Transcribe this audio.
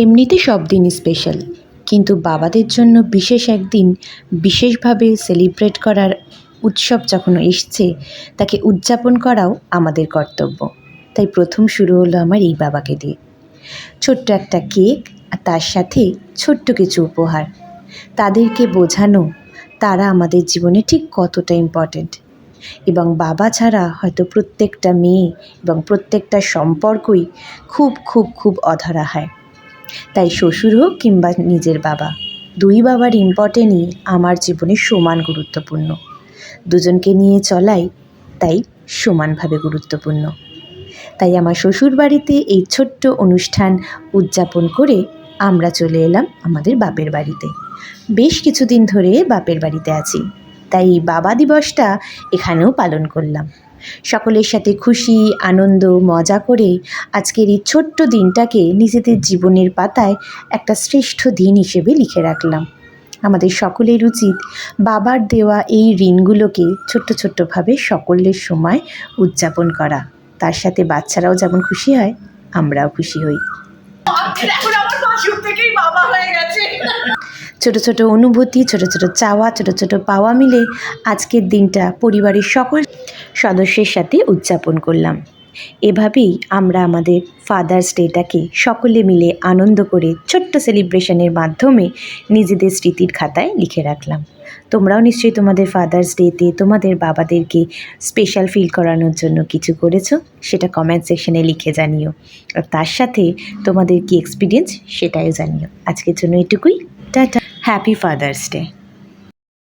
এমনিতে সব দিনই স্পেশাল, কিন্তু বাবাদের জন্য বিশেষ একদিন বিশেষভাবে সেলিব্রেট করার উৎসব যখন এসছে, তাকে উদযাপন করাও আমাদের কর্তব্য। তাই প্রথম শুরু হলো আমার এই বাবাকে দিয়ে। ছোট্ট একটা কেক আর তার সাথে ছোট্ট কিছু উপহার, তাদেরকে বোঝানো তারা আমাদের জীবনে ঠিক কতটা ইম্পর্ট্যান্ট। এবং বাবা ছাড়া হয়তো প্রত্যেকটা মেয়ে এবং প্রত্যেকটা সম্পর্কই খুব খুব খুব অধরা হয়। তাই শ্বশুর হোক কিংবা নিজের বাবা, দুই বাবার ইম্পর্টেন্টই আমার জীবনে সমান গুরুত্বপূর্ণ। দুজনকে নিয়ে চলাই তাই সমানভাবে গুরুত্বপূর্ণ। তাই আমার শ্বশুর বাড়িতে এই ছোট্ট অনুষ্ঠান উদযাপন করে আমরা চলে এলাম আমাদের বাপের বাড়িতে। বেশ কিছুদিন ধরে বাপের বাড়িতে আছি, তাই বাবা দিবসটা এখানেও পালন করলাম। সকলের সাথে খুশি আনন্দ মজা করে আজকের এই ছোট্ট দিনটাকে নিজেদের জীবনের পাতায় একটা শ্রেষ্ঠ দিন হিসেবে লিখে রাখলাম। আমাদের সকলের উচিত বাবার দেওয়া এই ঋণগুলোকে ছোট্ট ছোট্টভাবে সকলের সময় উদযাপন করা। তার সাথে বাচ্চারাও যেমন খুশি হয়, আমরাও খুশি হই। ছোট ছোট অনুভূতি, ছোট ছোট চাওয়া, ছোট ছোট পাওয়া মিলে আজকের দিনটা পরিবারের সকল সদস্যের সাথে উদযাপন করলাম। এভাবেই আমরা আমাদের ফাদার্স ডেটাকে সকলে মিলে আনন্দ করে ছোট্ট সেলিব্রেশনের মাধ্যমে নিজেদের স্মৃতির খাতায় লিখে রাখলাম। তোমরাও নিশ্চয়ই তোমাদের ফাদার্স ডেতে তোমাদের বাবাদেরকে স্পেশাল ফিল করানোর জন্য কিছু করেছো, সেটা কমেন্ট সেকশনে লিখে জানিও। আর তার সাথে তোমাদের কি এক্সপিরিয়েন্স সেটাও জানিও। আজকের জন্য এটুকুই। Tata, happy father's day.